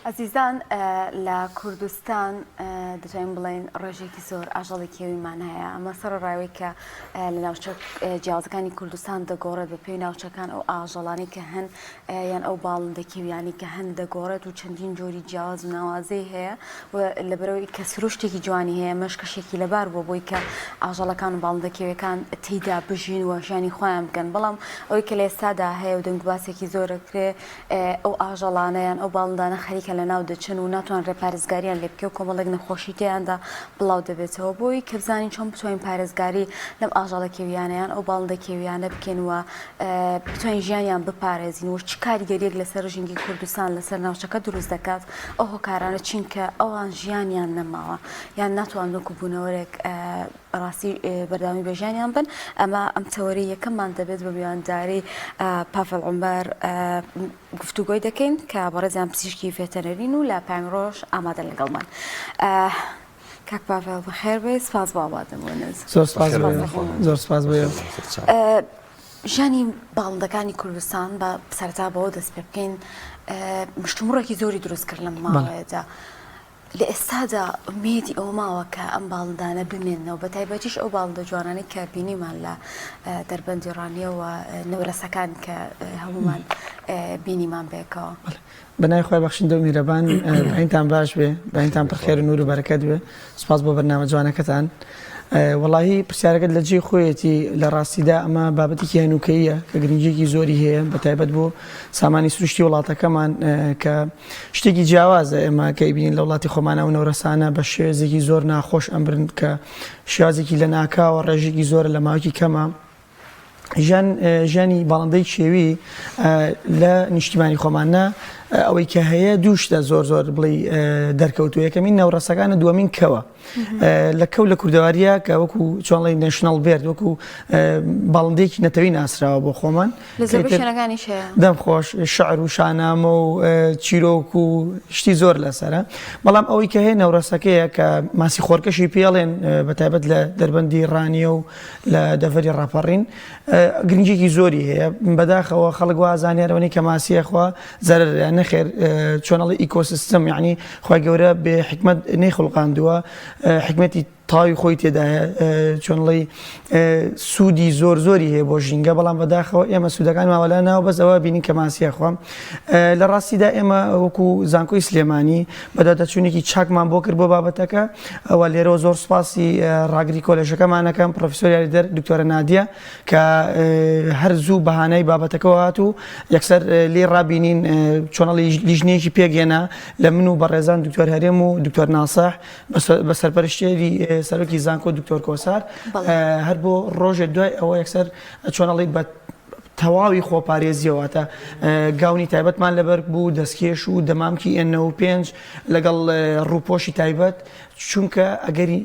عزیزان لە کوردستان دەتوانین بڵێن ڕێژێکی زۆر ئاژەڵی کێویمان هەیە ئەمە سەرڕاوی کە لە ناوچە جیاوازەکانی کوردستان دەگۆڕێت بە پێی ناوچەکان ئەو ئاژەڵانی کە هەن یان ئەو باڵندە کێویانی کە هەن دەگۆڕێت و چەندین جۆری جیاواز و ناوازەی هەیە و لەبەرەوەی کە سروشتێکی جوانی هەیە مەشکەشێکی لەبار بۆ بۆی کە ئاژەڵەکان و باڵندە کێویەکان تێیدا بژین و ژیانی خۆیان بکەن بەڵام ئەوەی کە لە ئێستادا هەیە و دەنگباسێکی زۆرەکرێ ئەو ئاژەڵانەیان ئەو باڵندانە خەریکە لە ناو دەچن و ناتوان ڕێپارێزگاریان لێ بکە و کۆمەڵێک نەخۆشی تێیاندا بڵاو دەبێتەوە بۆی کە بزانین چۆن بتوانین پارێزگاری لەم ئاژەڵە کێویانیان ئەو باڵندە کێویانە بکەین و بتوانین ژیانیان بپارێزین و چ کاریگەریەک لەسەر ژینگی کوردستان لەسەر ناوچەکە دروست دەکات ئەو هۆکارانە چین کە ئەوان ژیانیان نەماوە یان ناتوان وەکو بوونەوەرێک ڕاستی بەرداوامی بە ژیانیان بن ئەمە ئەم تەوەری یەکەممان دەبێت بە میوانداری پافڵ عومەر گفتوگۆی دەکەین کە بەڕێزیان پزیشکی ڤێتەنەرین و لە پامڕۆژ ئامادە لەگەڵمان کاک پافڵ بەخێر بێ سپاس بۆ ئامادەبوونت زۆر سپاس بۆ ژیانی باڵندەکانی کوردستان بە سەرەتا بەوە دەست پێ بکەین مشتومڕێکی زۆری دروست کرد لەم ماوەیەدا لە ئێستادا ئومێدی ئەو ماوە کە ئەم باڵندانە بمێنەوە بە تایبەتیش ئەو باڵندە جوانانەی کە بینیمان لە دەربەندی ڕانیەوە نەورەسەکان کە هەمومان بینیمان بێکەوە بەنای خۆی بەخشندە و میرەبان بەینتان باش بێ بەینتان بەخێر و نور و بەرەکەت بێ سپاس بۆ بەرنامە جوانەکەتان وەڵاهی پرسیارەکەت لە جێی خۆیەتی لە ڕاستیدا ئەمە بابەتێکی هەنووکەیە کە گرنگێکی زۆری هەیە بە تایبەت بۆ سامانی سروشتی وڵاتەکەمان کە شتێکی جیاوازە ئێمە کە بینین لە وڵاتی خۆمانە و نەورەسانە بە شێوازێکی زۆر ناخۆش ئەمبرن کە شێوازێکی لە ناکاوە ڕێژێکی زۆر لە ماوەیەکی کەمە ژیانی باڵندەی کێوی لە نیشتیمانی خۆمانە ئەوەی کە هەیە دووشتە زۆر بڵێ دەرکەوتو یەکەمین ناوڕەسەکانە دووەمین کەوە لە کەو لە کوردەواریە کە وەکو چۆنڵی نشنل بێرد وەکو باڵندێکی نەتەوەی ناسراوە بۆ خۆمان دەم خۆش شعر و شانامە و چیرۆک و شتی زۆر لەسەرە بەڵام ئەوەی کە هەیە ناوڕەسەکەیە کە ماسی خۆرکەشی پێڵێن بەتایبەت لە دەربەندی ڕانیە و لە دەڤەری ڕاپەڕین گرنگێکی زۆری هەیە بەداخەوە خەڵک وازانیارەوەی کە ماسیەخوا زەرەر نەخێر چۆنەڵی ئیکۆسیستم یعنی خی گەورە بێ حکمت نەیخڵقاندووە حکمەتی تاوی خۆی تێدایە چۆنڵی سوودی زۆری هەیە بۆ ژینگە بەڵام بەداخەوە ئێمە سوودەکان ماوەلا ناو بەس ئەوە بینین کە ماسیە خۆم لە ڕاستیدا ئێمە وەکو زانکۆی سلێمانی بەدادەچوونێکی چاکمان بۆ کرد بۆ بابەتەکە ئەوە لێرەوە زۆر سپاسی ڕاگری کۆلێژەکەمانەکەم پرۆفیسۆر یاریدەر دکتۆرە نادیە کە هەر زوو بەهانەی بابەتەکەەوە هات و یەکسەر لێ ڕابینین چۆنەڵی لیژنەیەکی پێگەێنە لە من و بەڕێزان دکتۆر هەرێم و دکتۆر ناسەح بە سەرپەرشتێری سەرۆکی زانکۆ دکتۆر کۆسار هەر بۆ ڕۆژێک دوای ئەوە یەکسەر چۆنەڵی بە تەواوی خۆپارێزیەوەتە گاونی تایبەتمان لەبەر بوو دەستکێش و دەمامکی N95 لەگەڵ ڕووپۆشی تایبەت چونکە ئەگەری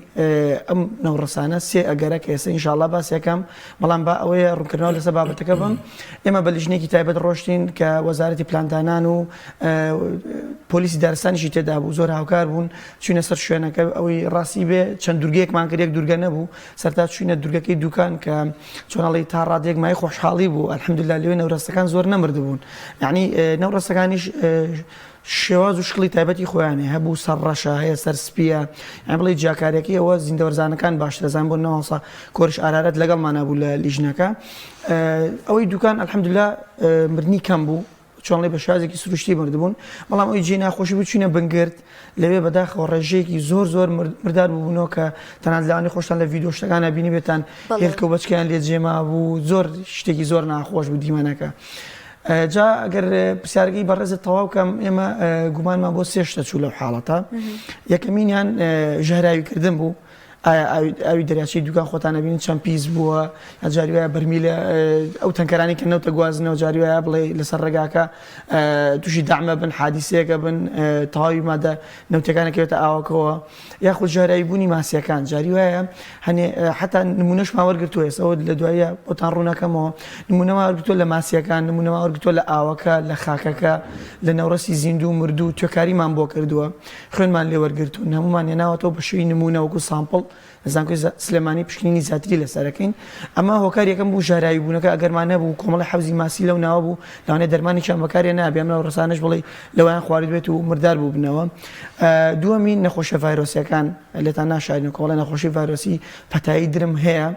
ئەم نەوڕەسانە سێ ئەگەرە کە ئێستا ئینشاءڵڵا باسیەکەم بەڵام با ئەوەیە ڕوونکردنەوە لەسەر بابەتەکە بم ئێمە بە لیژنێکی تایبەت ڕۆشتین کە وەزارەتی پلانتانان و پۆلیسی دارستانیشی تێدا بوو زۆر هاوکار بوون چوونە سەر شوێنەکە ئەوەی ڕاستی بێ چەند دوورگەیەکمان کرد یەک دوورگە نەبوو سەرتا چوینە دوورگەکەی دوکان کە چۆنەڵی تا ڕادێک مای خۆشحاڵی بوو الحەمدوللا لەوێ نەورەستەکان زۆر نەمردبوون یعنی نەورەستەکانیش شێواز و شکلی تایبەتی خۆیانێ هەبوو سەر ڕەشە هەیە سەر سپیە ئەم بڵێ جاکارێکی ئەوە زیندەوەرزانەکان باشترەزان بۆ نەوەسا کۆرش ئارارەت لەگەڵمانە بوو لە لیژنەکە ئەوەی دوکان الحەمدوللا مردنی کەم بوو چۆنڵی بە شازێکی سروشتی مردبوون بەڵام ئەوی جێ ناخۆشی بوو چوینە بنگرت لەوێ بەداخەوە ڕێژەیەکی زۆر مردار بووبوونەوە کە تەنانەت لەوانی خۆشتان لە ڤیدۆ شتەکانە بینی بێتان هێلکە و بەچکیان لێ جێما بوو زۆر شتێکی زۆر ناخۆش بوو دیمەنەکە جا ئەگەر پرسیارگەی بەڕێزت تەواو کەم ئێمە گومانمان بۆ سێ شتە چوو لەو حاڵەتە یەکەمینیان ژەهراویکردن بوو ئاوی دەریاچەی دوکان خۆتان نەبینن چەند پیس بووە جاری وایە بەرمیلە ئەو تەنکەرانی کە نەوتە گوازنەوە جاری وایە بڵێ لەسەر ڕێگاکە تووشی داعمە بن حادیسەیەکە بن تەواوی مادە نەوتەکانەکەوێتە ئاوەکەوە یاخود ژەهراوی بوونی ماسیەکان جاری وایە هەنێ حتا نمونەشمان وەرگرتووە ئێستا لە دوایە بۆتان ڕوونەکەمەوە نمونەما وەرگرتووە لە ماسیەکان نمونەما وەرگرتووە لە ئاوەکە لە خاکەکە لە نەورەسی زیندوو مردوو توێکاریمان بۆ کردووە خوێنمان لێ وەرگرتوون هەمومان هێناوەتەوە بە شێوەی نمونە وەکو سامپڵ زانکۆی سلێمانی پشکنینی زیاتری لەسەرەکەین ئەمە هۆکار یەکەم بوو ژاراوی بوونەکە ئەگەرمان نەبوو کۆمەڵی حەوزی ماسی لەو ناوە بوو لەوانەیە دەرمانێکیان بەکارێ نابێ ئەم ناوەڕەسانەش بڵێ لەوەیان خوارد بێت و مردار بوو بنەوە. دووەمین نەخۆشیە ڤایرۆسیەکان لێتان ناشارین کۆڵە نەخۆشی ڤایرۆسی پەتایی درم هەیە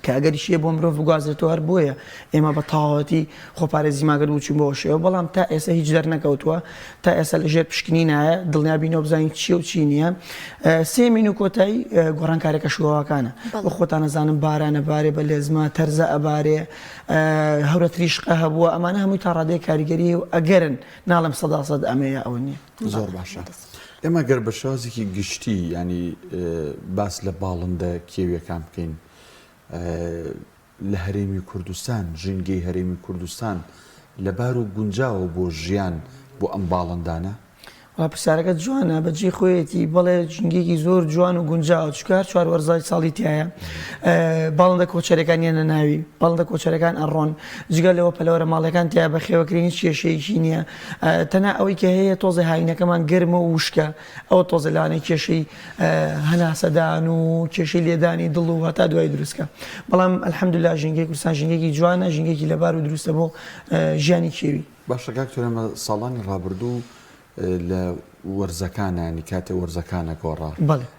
کە ئەگەریشیە بۆ مرۆڤ بگوازرێتەوە هەر بۆیە ئێمە بە تەواوەتی خۆپارێزی ماگەر بچین بۆ شێوە بەڵام تا ئێستا هیچ دەرنەکەوتووە تا ئێستا لەژێر پشکنی نایە دڵنیابینەوە بزانین چیە و چی نییە. سێمین و کۆتایی گۆڕانکارێکە شوواکانە بۆ خۆتان نەزانم بارانە بارێ بە لێزمە تەرزە ئەبارێ هەورە تریشقە هەبووە ئەمانە هەمووی تا ڕادەیە کاریگەری و ئەگەرن ناڵم 100% ئەمەیە ئەوە نییە. زۆر باشە. ئێمە گەر بە شازێکی گشتی ینی باس لە باڵندە کێویەکان بکەین لە هەرێمی کوردستان ژینگەی هەرێمی کوردستان لەبار و گونجاوە بۆ ژیان بۆ ئەم باڵندانە پرسیارەکە جوانە بەجێ خۆیەتی بەڵێ جنگێکی زۆر جوان و گونجاو چکار چوار وەرزای ساڵی تایە باڵندە کۆچەرەکانیانە ناوی باڵندە کۆچەرەکان ئەڕۆن جگە لەوە پەلەوەرە ماڵەکان تیا بە خێوەکردنی کێشەیەکی نییە تەنها ئەوەی کە هەیە تۆزە هاینەکەمان گەرمە و وشکە ئەوە تۆزە لەوانەیە کێشەی هەناسەدان و کێشەی لێدانی دڵ و هەتا دوای دروستکە بەڵام ئەلحەمدولیلا ژینگەی کوردستان ژینگەیەکی جوانە ژینگەیەکی لەبار و دروستە بۆ ژیانی کێوی. باشە کاکتۆرەمە ساڵانی ڕابردوو لە وەرزەکانانی کاتێ وەرزەکانە گۆڕا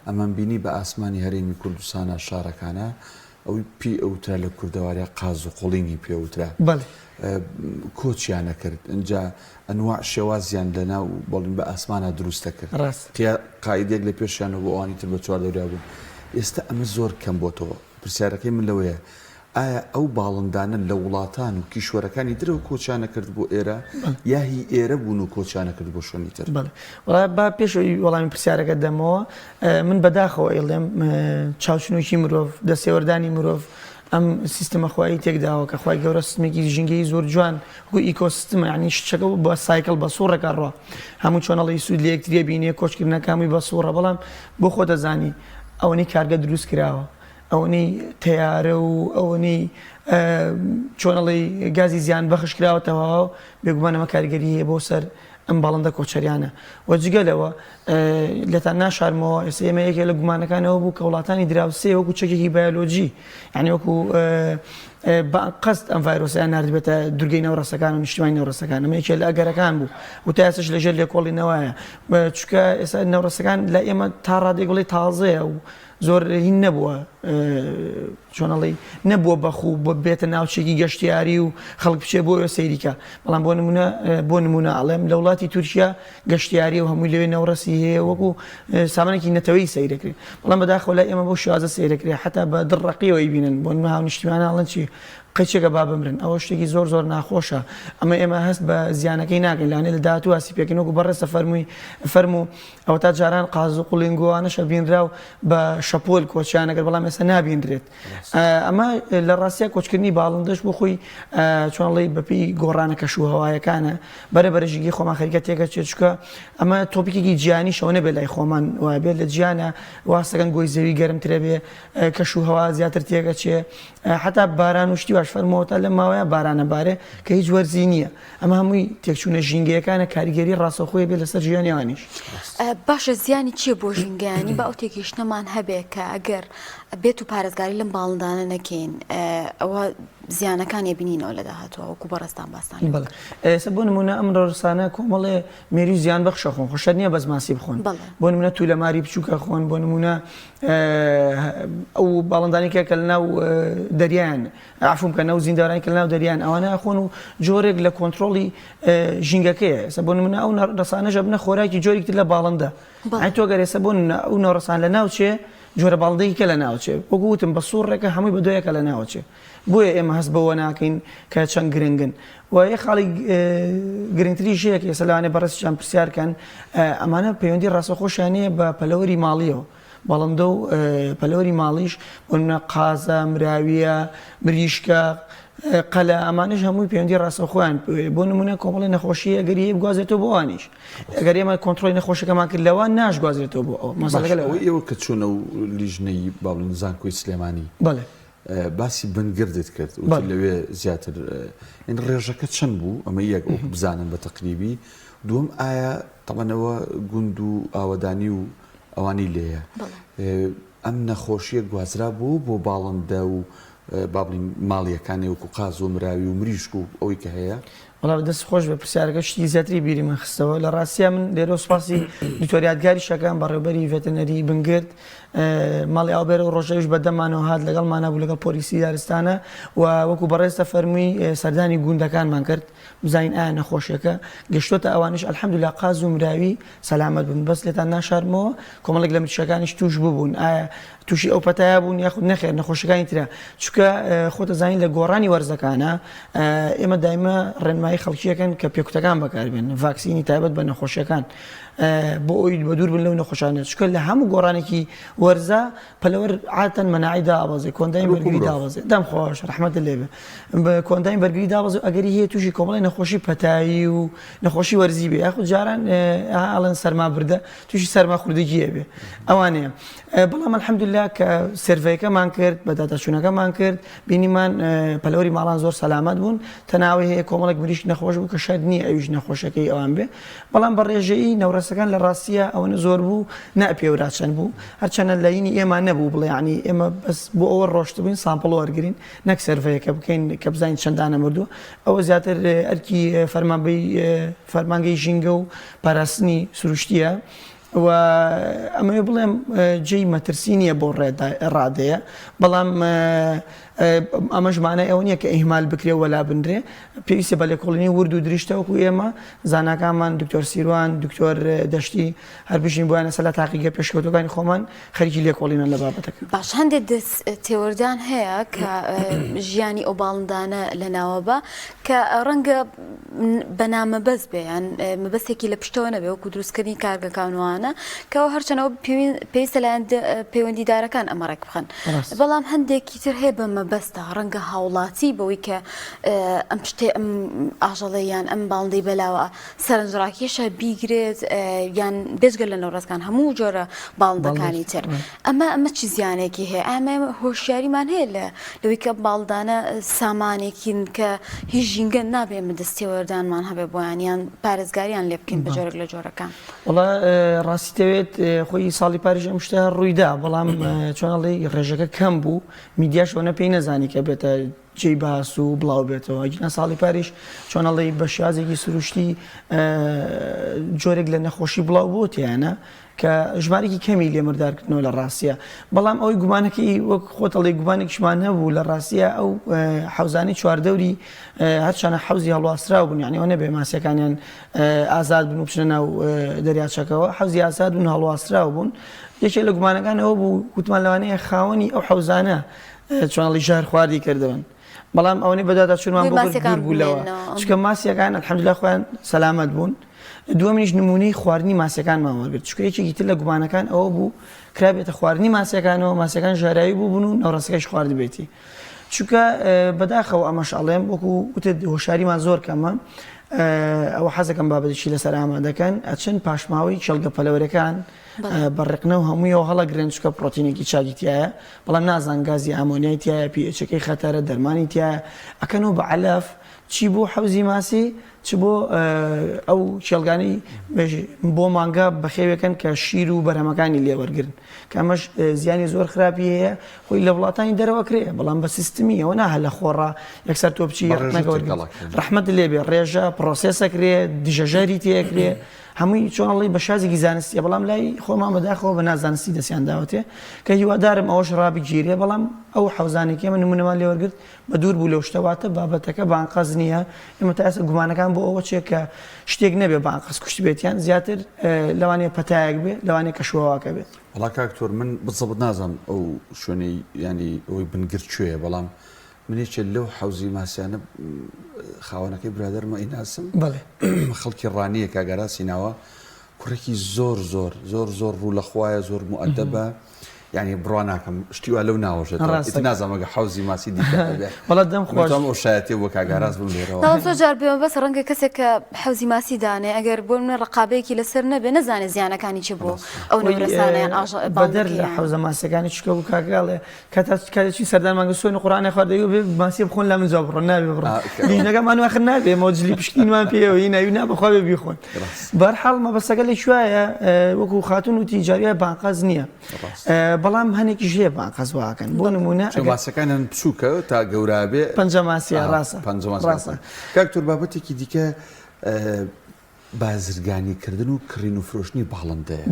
ئەمەم بینی بە ئاسمانی هەرێمی کوردستانە شارەکانە ئەوی پێ ئەوترا لە کوردەواریا قاز و قوڵینی پێوترا کۆچیانە کرد اینجا ئەنواع شێوازیان لەناو بەڵین بە ئاسمانە دروستە کرد تیا قایدێک لە پێشیانە بۆ ئەوانی تر بە چوار دەوریا بوون ئێستا ئەمە زۆر کەم بۆتەوە پرسیارەکەی من لەوەیە ئایا ئەو باڵندانە لە وڵاتان و کیشوەرەکانی درەوە کۆچانە کرد بۆ ئێرە یاهی ئێرە بوون و کۆچانە کرد بۆ شوێنی تر با پێشەوەی وەڵامی پرسیارەکە دەمەوە من بەداخەوە ئێڵێم چاوچنۆکی مرۆڤ دەسێوەردانی مرۆڤ ئەم سیستەمە خوایی تێکداوە کە خوای گەورە سیستمێکی ژینگەی زۆر جوان و ئیکۆسیستمە یعنی شتەکە بە سایکل بە سوورەکە ڕوا هەموو چۆنەڵی سوود لە یەکتریە بینێ کۆچکردنەکەمی بە سوورە بەڵام بۆ خۆ دەزانی ئەوەی کارگە دروست کراوە ئەوەی تیارە و ئەوەی چۆنەڵی گازی زیان بەخش کراوەتەوە و بێگومانەمە کاریگەری هەیە بۆ سەر ئەم باڵندە کۆچەریانە وەجگەلەوە لێتان ناشارمەوە ئێستا ئێمە یەکێ لە گومانەکانەوە بوو کە وڵاتانی دراوسێ وەکو چەکێکی بایۆلۆجی یعنی وەکو قەست ئەم ڤایرۆسیان ناردبێتە دورگەی نەوڕەسەکان و نیشتیمانی نەوڕەسەکان ئەمە یەکێ لە ئەگەرەکان بوو و تا ئێستاش لەژێر لێکۆڵینەوەیە چونکە ئێستا نەوڕەسەکان لە ئێمە تا ڕادێک بڵێ تازەیە و زۆر هین نەبووە چۆنەڵی نەبووە بەخوو بۆ بێتە ناوچێکی گەشتیاری و خەڵک بچێ بۆ سەیریکە بەڵام بۆ نمونە ئەڵێم لە وڵاتی تورکیا گەشتیاری و هەمووی لەوێ نەوڕەسی هەیە وەکو سامانێکی نەتەوەی سەیرەکرێت بەڵام بەداخەوە لای ئێمە بۆ شوازە سەیرەکرێت حتا بە دڕەقیەوەی بینن بۆ نمە هاو نیشتیمانە ئەڵێن چی قەچێکە با بمرن ئەوە شتێکی زۆر زۆر ناخۆشە ئەمە ئێمە هەست بە زیانەکەی ناکەین لەوانەیە لە داهاتوو ئاسی پێکەین وەکو بەڕێستە فەرموو ئەوە تا جاران قاز و قوڵینگووانەشە بینراو بە شەپۆل کۆچیانەکەر بەڵام ئێستا نابینرێت ئەمە لە ڕاستیە کۆچکردنی باڵندەش بۆ خۆی چۆنڵی بەپی گۆڕانە کەش و هەوایەکانە بەرەبەرژگی خۆمان خەریکە تێکە چێچکە ئەمە تۆپیکێکی جیانی شەوە نەبێت لای خۆمان وایە بێت لە جیانە واستەکەن گۆی زەوی گەرمترە بێ کەش و هەوا زیاتر تێکە چێ حتا باران و شتی باش فەرمەوەتە لە ماوەیە بارانە بارێ کە هیچ وەرزی نییە ئەمە هەمووی تێکچوونە ژینگەیەکانە کاریگەری ڕاستەخۆی بێت لەسەر ژیانیانیش باشە زیانی چییە بۆ ژینگەیانی بە ئەو تێگەیشتنەمان هەبێ کە ئەگەر بێت و پارێزگاری لەم باڵندانە نەکەین ئەوە زیانەکان بینینەوە لە داهاتوە وەکو بەڕێستان باستان ئێستا بۆ نمونە ئەم ڕۆژانە کۆمەڵێ مێری زیان بەخشە خۆن خۆشە نییە بەس ماسی بخۆن بۆ نمونە تو لە ماری بچووکە خۆن بۆ نمونە ئەو باڵندانێکە کە لەناو دەریان عفوم کە ناو زیندارانی کە لەناو دەریان ئەوانە خۆن و جۆرێک لە کۆنتترۆلی ژینگەکەیە ئێستا بۆ نمونە ئەو ڕسانەژە بنە خۆراکی جۆرێکتر لە باڵندە تۆ گەر ئێستا بۆ ئەو ناوڕسان لە ناوچێ جۆرە باڵندەیەکە لە ناوچێ وەگوتم بە سوورڕێکە هەمووی بە دۆیەکە لە ناوچێ بۆیە ئێمە هەست بەوە ناکەین کە چەند گرنگن و یە خاڵی گرنگتری ژەیەک ێستا لەوانێ بەڕێستیان پرسیارکەن ئەمانە پەیوەندی ڕاستەخۆشیانەیە بە پەلەوەری ماڵیەوە باڵندە و پەلەوەری ماڵیش بۆ قازە مراویە مریشکە قەلە ئەمانش هەمووی پەیوەندی ڕاستەخۆیان بۆ نمونە کۆمەڵی نەخۆشی ئەگەری بگوازێتەوە بۆ ئەوانیش ئەگەر ئێمە کۆنتترۆلی نەخۆشەکەمان کرد لەوە ناشگوازرێتەوە بۆ ئەو مەسەلەکە لەوە ئێوە کە چوونە و لیژنەی باڵند زانکۆی سلێمانی بەڵێ باسی بنگردت کرد لەوێ زیاتر ڕێژەکە چەند بوو ئەمە یەک بزانن بە تەقریبی دووەم ئایا تەمەنەوە گوند و ئاوەدانی و ئەوانی لێیە ئەم نەخۆشیە گوازرا بوو بۆ باڵندە و بابلین ماڵیەکانی وەکو قاز و مراوی و مریشک و ئەوەی کە هەیە وڵام دەست خۆش بە پرسیارەکە شتی زیاتری بیری من خستەوە لە ڕاستیە من لێرە سوپاسی دکتۆریاتگاری شەکان بەڕێوەبەری ڤێتەنەری بنگرد ماڵی ئاوبێرە و ڕۆژەویش بەدەمانەوە هات لەگەڵمانە بوو لەگەڵ پۆلیسی دارستانە و وەکو بەڕێستە فەرمووی سەردانی گوندەکانمان کرد بزانین ئایا نەخۆشیەکە گەشتۆتە ئەوانش ئەلحەمدولیلا قاز و مراوی سەلامەت بوون بەس لێتان ناشارمەوە کۆمەڵێک لە مریشەکانیش توش ببوون ئایا تووشی ئەو پەتایە بوون یاخود نەخێر نەخۆشیەکانی ترە چونکە خۆتە زانین لە گۆڕانی وەرزەکانە ئێمە دایمە ڕێنمایی خەڵکیەکەن کە پێکوتەکان بەکاربێن ڤاکسینی تایبەت بە نەخۆشیەکان بۆ ئەوی بەدوور بن لەو نەخۆشانە چونکە لە هەموو گۆڕانێکی وەرزە پەلەوەر عادەتەن مەناعی دابەزێ کۆنداین بەرگری دابەزێ دەم خۆش ڕەحمەتت لێبێ کۆنداین بەرگری دابەزێ ئەگەری هەیە تووشی کۆمەڵی نەخۆشی پەتایی و نەخۆشی وەرزی بێ یاخود جاران ئەڵەن سەرما بردە تووشی سەرما خوردگیە بێ ئەوانەیە بەڵام ئەلحەمدولیلا کە سێرڤەیەکەمان کرد بە داتاچوونەکەمان کرد بینیمان پەلەوەری ماڵان زۆر سەلامەت بوون تەناوی هەیە کۆمەڵێک مریش نەخۆش بوو کە شاید نییە ئەویش نەخۆشەکەی ئەوان بێ بەڵام بە ڕێژەیی نەورەسەکان لە ڕاستیە ئەوەنە زۆر بوو ناپێوراچەند بوو هەرچەنە لایینی ئێمە نەبوو بڵێ ینی ئێمە بەس بۆ ئەوە ڕۆشت بووین سامپڵ وەرگین نەک سێرڤەیەکە بکەین کە بزانین چەندانە مردووە ئەوە زیاتر ئەرکی فەرمانگەی ژینگە و پاراستنی سروشتیە و ئەمە بڵێم جێی مەترسی نییە بۆ ڕادەیە بەڵام ئەمەژمانە ئەوە نییە کە ئیهمال بکرێ وەلا بنرێ پێویستە بە لێکۆڵینی ورد و دریشتەوەکو ئێمە زاناکانمان دکتۆر سیروان دکتۆر دەشتی هەر بژین بۆیانە سەلا تاقیگە پێشکەوتەکانی خۆمان خەریکی لێکۆڵینە لە بابەتەکە باش هەندێک دەست تێوەردان هەیە کە ژیانی ئەو باڵندانە لە ناوەبە کە ڕەنگە بەنامە بەس بێیان مەبەستێکی لە پشتەوە نەبێ وەکو دروستکردنی کارگەکانوانە کەەوە هەرچەنەوە پێویستە لایەن پەیوەندیدارەکان ئەمەڕێک بخەن بەڵام هەندێکی تر هەیە بە مەبەستە ڕەنگە هاوڵاتی بەوەی کە ئەم شتێ ئەم ئاژەڵەیان ئەم باڵندەی بەلاوە سەرنجڕاکێشە بیگرێت یان بێژگە لە نەوڕەتەکان هەموو جۆرە باڵندەکانی تر ئەمە چی زیانێکی هەیە ئەمە هۆشیاریمان هەیە لەوەی کە باڵدانە سامانێکین کە هیچ ژینگە نابێ دەستێوەردانمان هەبێ بۆیانیان پارێزگاریان لێ بکەین بە جۆرەك لە جۆرەکان وڵا ڕاستی دەوێت خۆی ساڵی پاریژ ئەم شتە ڕوویدا بەڵام چۆنەڵی ڕێژەکە کەم بوو میدیاشەوە پێی نەزانی کە بێتە جێی باس و بڵاو بێتەوە ئەگینا ساڵی پاریش چۆنەڵی بە شازێکی سروشتی جۆرێک لە نەخۆشی بڵاو بۆ تیانە کە ژمارێکی کەمی لێ مردارکردنەوە لە ڕاستیە بەڵام ئەوەی گومانەکەی وەک خۆتەڵی گومانێکشمان هەبوو لە ڕاستیە ئەو حەوزانی چواردەوری هەرچانە حەوزی هەڵواستراو بوون یعنی ئەوە نەبێ ماسیەکانیان ئازاد بوون و بچنە ناو دەریاچەکەەوە حەوزی ئازاد بوون هەڵواستراو بوون یەکێک لە گومانەکان ئەوە بوو وتمان لەوانەیە خاوەنی ئەو حەوزانە چۆنەڵی ژار خواردی کردەوەن بەڵام ئەوەی بەدادا چونمان بۆ دوور بوولەوە چکە ماسیەکان ئەلحەمدولیلا خۆیان سەلامەت بوون دووەمینیش نمونەی خواردنی ماسیەکانمان وەرگرت چکە یەکێکی تر لە گومانەکان ئەوە بوو کرابێتە خواردنی ماسیەکانەوە ماسیەکان ژاراوی بوو بوون و نەوڕاستەکەیش خوارد بێتی چونکە بەداخەوە ئەمەش ئەڵێم وەکو وتت هۆشاریمان زۆر کەمە ئەوە حەزەکەم بابەتێکی لەسەر ئامادەکەن ئەچەند پاشماوەی چەڵگە پەلەوەرەکان بەڕێقنە و هەموویەوە هەڵەگرن چکە پرۆتینێکی چاکیتیایە بەڵام نازان گازی ئامۆنیای تایە پیئەچەکەی خەتەرە دەرمانی تایە ئەکەنەوە بە عەلەف چی بۆ حەوزی ماسی چ بۆ ئەو چێڵگانی بۆ مانگا بەخێوەکەن کە شیر و بەرهەمەکانی لێوەرگرن کە ئەمەش زیانی زۆر خراپی هەیە خۆی لە وڵاتانی دەرەوە کرێ بەڵام بە سیستمی ئەوە ناهە لە خۆڕا یەکسەر تۆ بچی ڕەحمەت لێبێ ڕێژە پرۆسێسەکرێ دیژەژەری تێکرێ هەمووی چۆنڵی بە شازێکی زانستی بەڵام لای خۆمان بەداخەوە بە نازانستی دەستیان داوەتێ کە هیوادارم ئەوەش ڕابگیرێ بەڵام ئەو حەوزانێکی ئەمە نمونەمان لێوەرگرت بە دوور بوو لەو شتەواتە بابەتەکە بانقەز نییە ئێمە تا ئێستا گومانەکان بۆ ئەوە چێ کە شتێک نەبێ بانقەز کوشت بێتیان زیاتر لەوانەیە پەتایەک بێ لەوانەیە کە شوواکە بێت وڵا کاکتۆر من بزەبت نازانم ئەو شوێنەی ینی ئەوەی بنگرت کوێیە بەڵام منێکێ لەو حەوزی ماسیانە خاوەنەکەی برادەرمە ئیناسم خەڵکی ڕانیە کاگەراسی ناوە کوڕێکی زۆر ڕوو لە خوایە زۆر مؤدەبە يعني بڕواناکەم شتیوا لەو ناوەژێت نازانمەگە حوزی ماسی دیکە وڵات دەم خۆش ئەو شایەتی وە کاگاراز بم لێرەوە زۆر جار پێوە بەس ڕەنگە کەسێک کە حەوزی ماسی دانێ ئەگەر بۆ منە ڕقابەیەکی لەسەر نەبێ نەزانێ زیانەکانی چ بۆ ئەو نەورەسانیان بەدەر لە حەوزە ماسیەکانی چکە و کاگاڵێ کاتێکی سەردانمانگە سۆی قورآانی خواردەوی بێ ماسی بخۆن لە من جواب بڕۆن نابێ بڕۆن لینەکەمان واخر نابێ مۆجلی پشتینمان پێوە ناوی نابخوا بێ بیخۆن بەرحاڵ مەبەستەکە لە شوایە وەکو خاتون و تیجاریە بانقاز نییە بەڵام هەنێکی ژێ بانقاز واکەن بۆ نمونە ماسەکانیان بچووکە تا گەورابێ پەنجە ماسیە ڕاستە کاکتۆر بابەتێکی دیکە بازرگانیکردن و کڕین و فرۆشتنی باڵندەیە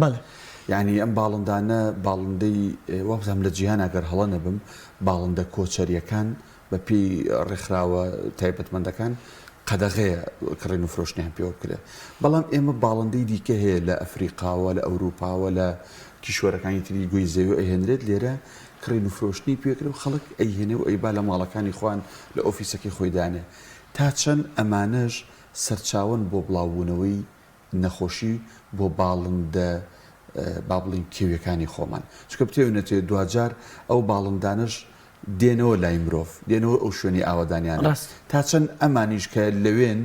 یعنی ئەم باڵندانە باڵندەی وابزانم لە جیهان ئەگەر هەڵە نەبم باڵندە کۆچەریەکان بە پێی ڕێکخراوە تایبەتمەندەکان قەدەغەیە کڕین و فرۆشتنیان پێوە بکرێت بەڵام ئێمە باڵندەی دیکە هەیە لە ئەفریقاوە لە ئەوروپاوە لە کیشوەرەکانی تری گوێی زەوی ئەهێنرێت لێرە کڕین و فرۆشتنی پێکرێت و خەڵک ئەیهێنێ و ئەیبا لە ماڵەکانی خۆیان لە ئۆفیسەکەی خۆی دانێ تا چەند ئەمانەش سەرچاوەن بۆ بڵاوبوونەوەی نەخۆشی بۆ باڵندە با بڵین کێویەکانی خۆمان چکە بتێونێتێ دوجار ئەو باڵندانش دێنەوە لای مرۆڤ دێنەوە ئەو شوێنی ئاوادانیانە تا چەند ئەمانیش کە لەوێن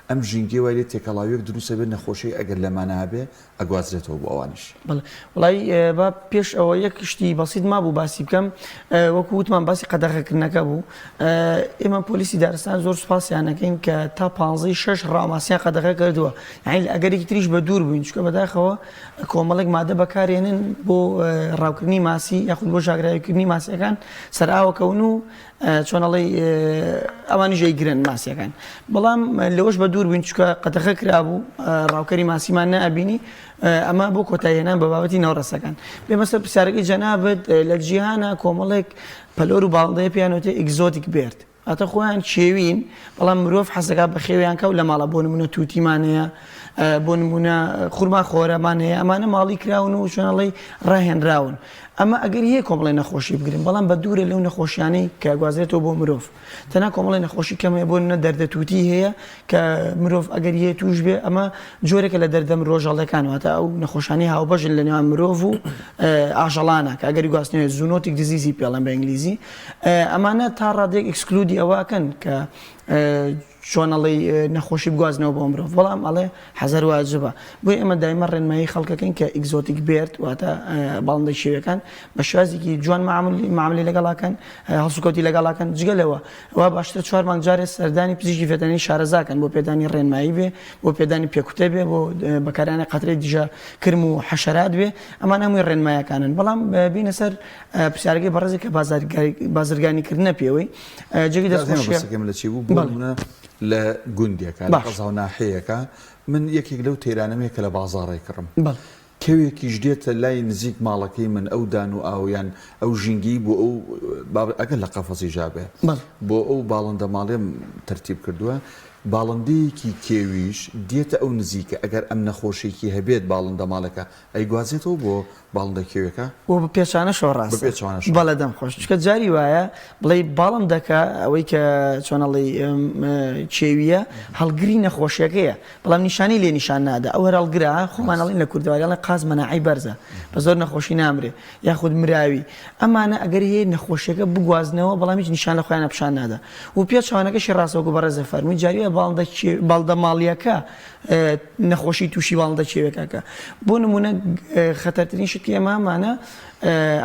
ئەم ژینگەی وای تێکەڵاویەک دروستە بێت نەخۆشی ئەگەر لەمانە هەبێ ئەگوازرێتەوە بۆ ئەوانیش وڵی با پێش ئەوە یەک شتی بەسیت ما بوو باسی بکەم وەکو وتمان باسی قەدەغەکردنەکە بوو ئێمە پۆلیسی دارستان زۆر سوپاسیانەکەین کە تا 15 ڕاماسیان قەدەغە کردووە یعنی ئەگەرێکی تریش بە دوور بووین چکە بەداخەوە کۆمەڵێک مادە بەکارێنن بۆ ڕاوکردنی ماسی یاخود بۆ ژاگرایکردنی ماسیەکان سەرئاوەکەون و چۆنەڵی ئەوانی ژەیگرن ماسیەکان بەڵام لەوەش بە دوور بووین چکە قەدەغە کرابوو ڕاوکەری ماسیمان نەبینی ئەمە بۆ کۆتاییهێنان بە بابەتی ناوڕەسەکان بێمە سەر پرسیارەکەی جەنابەت لە جیهانە کۆمەڵێک پەلۆر و باڵندەیە پێیانوتێ ئیگزۆتیک بێرد ئەتە خۆیان چێوین بەڵام مرۆڤ حەزەکە بە خێویان کەوت لە ماڵە بۆ نمونە تووتیمانەیە بۆ نمونە خورما خۆرەمان هەیە ئەمانە ماڵی کراون و شوێنەڵی ڕاهێنراون ئەمە ئەگەر هەیە کۆمەڵی نەخۆشی بگرن بەڵام بە دوورە لەو نەخۆشیانەی کە گوازرێتەوە بۆ مرۆڤ تەنها کۆمەڵی نەخۆشی کەمەیە بۆ نە دەردە تووتی هەیە کە مرۆڤ ئەگەر هەیە توش بێ ئەمە جۆرێکە لە دەردەم ڕۆژاڵەکان واتە ئەو نەخۆشانی هاوبەژن لە نێوان مرۆڤ و ئاژەڵانە کە ئەگەری گواستنەوە زوونۆتیک دیزیزی پێڵەن بە ئینگلیزی ئەمانە تا ڕادێک ئەکسکلودی ئەوەکەن کە چۆنەڵی نەخۆشی بگوازنەوە بۆ مرۆڤ بەڵام ئەڵێ حەزەر واجبە بۆی ئێمە دایمە ڕێنمایی خەڵکەکەین کە ئیگزۆتیک بێرد واتە باڵندەی شێوەکان بە شوازێکی جوان معاملی لەگەڵاکەن هەڵسوکەوتی لەگەڵاکەن جگەلەوە ئەوە باشتر 4 مانگ جارێ سەردانی پزیشکی فێتەنی شارەزاکەن بۆ پێدانی ڕێنمایی بێ بۆ پێدانی پێکوتە بێ بۆ بەکارانە قەترەی دیژە کرم و حەشەرات بێ ئەمان هەمووی ڕێنمایەکانن بەڵام بینە سەر پرسیارەکەی بەڕێزی کە بازرگانیکردنە پێوەی جێگی دەستخۆشیەکەم لە چی بوو لە گوندێکە لە قەزا و ناحەیەەکە من یەکێک لەو تێرانەمەیە کە لە بازاڕێ کڕم کەوێکیش دێتە لای نزیک ماڵەکەی من ئەو دان و ئاویان ئەو ژینگی بۆ ئەو ئەگەر لە قەفەسی ژابێ بۆ ئەو باڵندە ماڵێم تەرتیب کردووە باڵندەیەکی کێویش دێتە ئەو نزیکە ئەگەر ئەم نەخۆشیێکی هەبێت باڵندە ماڵەکە ئەیگوازێتەوە بۆ باڵندە کێوێکە و بە پێچانەشەوە ڕاست بەڵێ دەم خۆش چکە جاری وایە بڵێ باڵندەکە ئەوەی کە چۆنەڵی چێویە هەڵگری نەخۆشیەکەیە بەڵام نیشانی لێ نیشان نادا ئەو هەر هەڵگرا خۆمانەڵین لە کوردەواریاڵی قاز مەناعی بەرزە بە زۆر نەخۆشی نامرێ یاخود مراوی ئەمانە ئەگەر هەیە نەخۆشیەکە بگوازنەوە بەڵام هیچ نیشان لە خۆیان پیشان نادا و پێچوانەکەشی ڕاستەوەکو بەڕێزە فەرمووی جاریە باڵندە ماڵیەکە نەخۆشی تووشی باڵندە چێوێکەکە بۆ نمونە خەتەرترین شتی ئەمامانە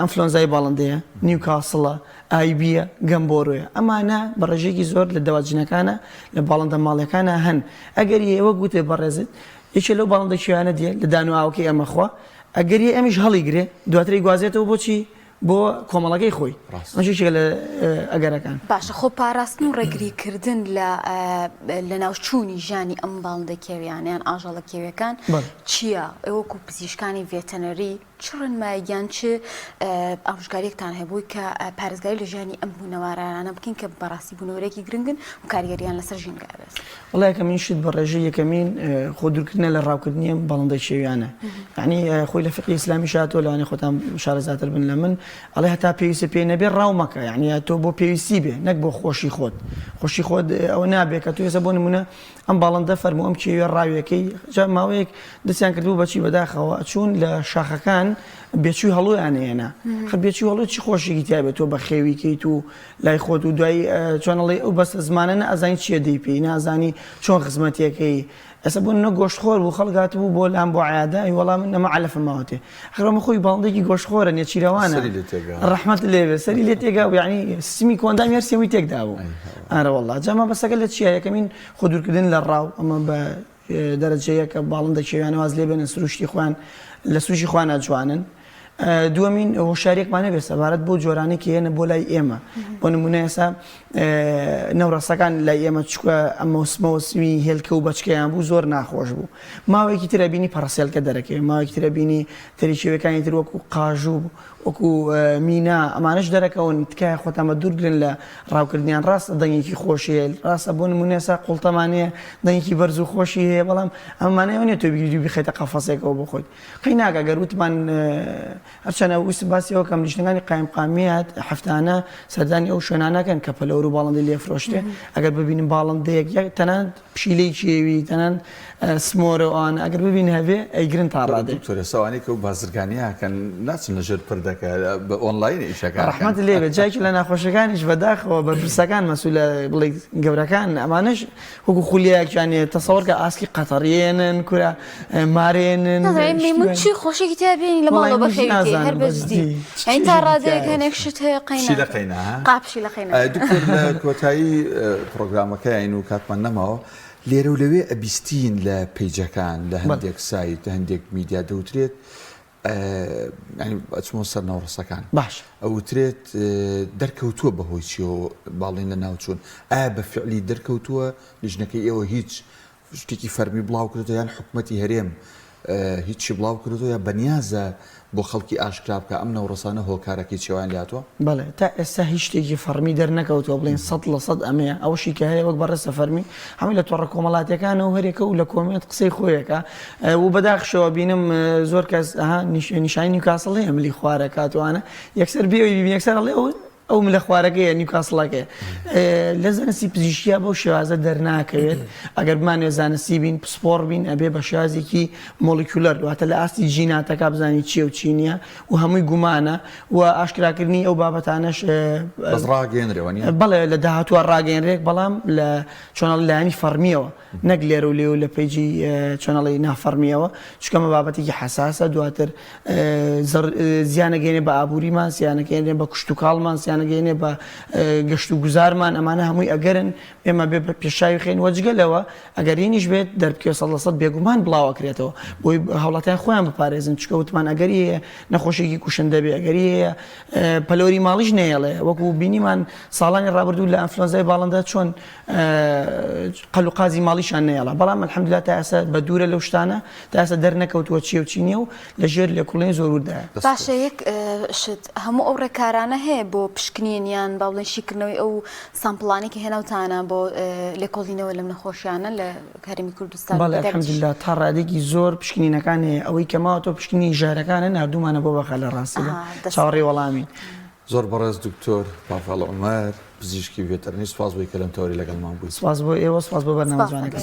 ئەنفلۆنزای باڵندەیە نیوکاسڵە ئایبیە گەمبۆرۆیە ئەمانە بە ڕێژێکی زۆر لە دەواجنەکانە لە باڵندە ماڵیەکانە هەن ئەگەر ئێوە گوتێ بەڕێزت یەکێ لەو باڵندە چێوانە دێ لە دانواوەکەی ئەمەخوا ئەگەر ئەمیش هەڵی گرێ دواتری گوازێتەوە بۆچی بۆ کۆمەڵەکەی خۆی ئەوشێک لە ئەگەرەکان باشە خۆ پاراستن و ڕێگریکردن لە ناوچوونی ژانی ئەم باڵندە کێویانیان ئاژەڵە کێویەکان چییە؟ ئێوەکو پزیشکانی ڤێتەنەری چ ڕێنماییان چ ئامۆژگاریەکتان هەبووی کە پارێزگاری لە ژیانی ئەم بوونەوارانە بکەین کە بەڕاستی بوونەوەرێکی گرنگن و کاریگەریان لەسەر ژینگە بێت؟ وڵای یەکەمین شت بە ڕێژەی یەکەمین خۆ دوورکردنە لە ڕاوکردنی ئەم باڵندە کێویانە یعنی خۆی لە فقی ئیسلامی شاتۆ لەوانەیە خۆتان شارەزاتر بن لە من ئەڵێ هەتا پێویستە پێ نەبێ ڕاومەکە یعنی تۆ بۆ پێویستی بێ نەک بۆ خۆشی خۆت ئەوە نابێت کە تۆ ێستا بۆ نمونە ئەم باڵندە فەرموو ئەم کێوێ ڕاویەکەی ماوەیەک دەستیان کردبوو بەچی بەداخەوە چوون لە شاخەکان بێچووی هەڵویان هێنا بێچوی هەڵوی چی خۆشێکی تیابێت تۆ بە خێویکەیت و لای خۆت و دوای چۆنەڵێ ئەو بەستە زمانە نەئەزانی چیە دەی پێی نازانی چۆن خزمەتیەکەی ئەسە بۆ نە گۆشتخۆر بوو خەڵگات بوو بۆ لام بۆ عیادا وەڵام نەمە عەلەفە ماوەتێ خڕەمە خۆی باڵندێکی گۆشتخۆرە نێچیرەوانە ڕەحمەت لێبێ سەری لێ تێگا و یعنی سیمی کۆندام هەرسێمی تێکدا بوو ئارە وەڵڵا جاما بەسەکە لە چیە یەکەمین خۆ دوورکردن لە ڕاو ئەمە بە دەرەجەیە کە باڵندە کێویان واز لێ بێنن سروشتی خوان لە سوژی خوان ئەجوانن دووەمین هۆشیارێکمانە بێ سەبارەت بۆ جۆرانێکی هێنە بۆ لای ئێمە بۆ نمونە ئێستا نەوڕەسەکان لای ئێمە چکە ئەمەوسمەوەسمی هێلکە و بەچکەیان بوو زۆر ناخۆش بوو ماوەیەکی ترە بینی پەڕسێلکە دەرەکەوێت ماوەیەکی ترە بینی تەریکێوەکانی تر وەکو قاژوو وەکو مینا ئەمانش دەرەکەون تکایە خۆتەمە دوورگرن لە ڕاوکردنیان ڕاستە دەنگێکی خۆشی هەیە ڕاستە بۆ نمونە ئێستا قوڵتەمانەیە دەنگێکی بەرز و خۆشی هەیە بەڵام ئەمانەیە نێت تۆ بیری بخێتە قەفەسێکەوە بۆ خۆت قەی ناکە گەر وتمان هەرچەنە ویست باسیەوە کەم لیشتەکانی قایمقامیات هەفتانە سەردانی ئەو شوێنانەکەن کە پەلەور و باڵندەی لێفرۆشتێ ئەگەر ببینیم باڵندەیەک تەنانەت پشیلەی کێوی تەنانەت سمۆرەوان ئەگەر ببین هەبێ ئەیگرن تا ڕادێت تۆرە سەوانی کە و بازرگانیەکەن ناچن لەژێر پردەکە بە ئۆنلاین ئیشەکان ڕەحمەت لێبێت جایکی لە ناخۆشەکانیش بەداخەوە بەرپرسەکان مەسوولە بڵێ گەورەکان ئەمانش وەکو خولیەکیانێ تەسەوەر کە ئاسکی قەتەڕیێنن کورە مارێنن چی خۆشێکی تیابێنی لە ماڵەوە بەخێوی هەر بەجدی ئەین تا ڕادەیەک هەنێک شت هەیە قەینا قاپشی لە قەینا دکتۆر لە کۆتایی پرۆگرامەکە ئەین و کاتمان نەماوە لێرە و لەوێ ئەبیستین لە پیجەکان لە هەندێک سایت لە هەندێک میدیا دەوترێت ئەچمۆ سەر ناوڕستەکان باش ئەوترێت دەرکەوتووە بەهۆی چیەوە باڵین لە ناوچوون ئایا بە فعلی دەرکەوتووە لیژنەکەی ئێوە هیچ شتێکی فەرمی بڵاو کردو یان حکومەتی هەرێم هیچی بڵاو کردو یا بەنیازە بۆ خەڵکی ئاشکرا بکە ئەم نەوڕسانە هۆکارەکەی چێوان لاتوە بەڵێ تا ئێستا هیچ شتێکی فەرمی دەرنەکەوتوە بڵێن 100% ئەمەیە ئەوشی کە هەیە وەک بەڕێستە فەرمی هەمووی لە تۆڕە کۆمەڵاتیەکانەوە هەرێکە و لە کۆمێت قسەی خۆیەکە و بەداخشەوە بینم زۆر کەس نیشانی نیوکاسڵ هەیە ملی خوارە کاتوانە یەکسەر بێەوەی ببین یەکسەر ئەڵێ ئەو ملە خوارەکەیە نیوکاسڵەکەی لە زانستی پزیشکیا بەو شێوازە دەرناکەوێت ئەگەر بمانێ زانستی بین پسپۆڕ بین ئەبێ بە شێوازێکی مۆلیکولەر دواتە لە ئاستی ژیناتەکە بزانی چیە و چی نییە و هەمووی گومانە و ئاشکراکردنی ئەو بابەتانەش ڕاگەێنرێوە بەڵێ لە داهاتوە ڕاگەێنرێک بەڵام لە چۆنەڵ لایانی فەرمیەوە نەک لێرە و لێ و لە پێیجی چۆنەڵی نافەرمیەوە چکەمە بابەتێکی حساسە دواتر زیانەگەێنێ بە ئابووریمان زیانەکەێنێ بە کشت و کاڵمان زیانەگەێنێ بە گەشت و گوزارمان ئەمانە هەمووی ئەگەرن ئێمە بێ بە پێشاوی خێن وەجگەلەوە ئەگەرینیش بێت دەربکێ 100% بێگومان بڵاوەکرێتەوە بۆی هەوڵاتیان خۆیان بپارێزن چکە وتمان ئەگەری نەخۆشێکی کوشندە بێ ئەگەری پەلۆری ماڵیش نێڵێ وەکو بینیمان ساڵانی ڕابردوو لە ئەنفلۆنزای باڵندە چۆن قەل و قازی ماڵیشان نێڵە بەڵام الحەمدوللا تا ئێستا بە دوورە لەو شتانە تا ئێستا دەرنەکەوتووە چیە و چی نییە و لەژێر لێکوڵێن زۆر وردایە باشە یەک شت هەموو ئەو ڕێکارانە هەیە بۆ پشکنینیان با بڵێن شیکردنەوەی ئەو سامپڵانێکی هێناوتانە بۆ لێکۆڵینەوە لەم نەخۆشیانە لە هەرێمی کوردستان بەڵێ الحەمدوللا تا ڕادێکی زۆر پشکنینەکان هەیە ئەوەی کەماوە تۆ پشکنی ژارەکانە نردومانە بۆ بەخە لە ڕاستیدا چاوەڕێی وەڵامی زۆر بەڕێز دکتۆر پافاڵ عومەر پزیشکی ڤێتەرنی سوپاس بۆی کە لەم تەوەری لەگەڵمان بوویت سپاس بۆ ئێوە سپاس بۆ بەرنامەجوانەکە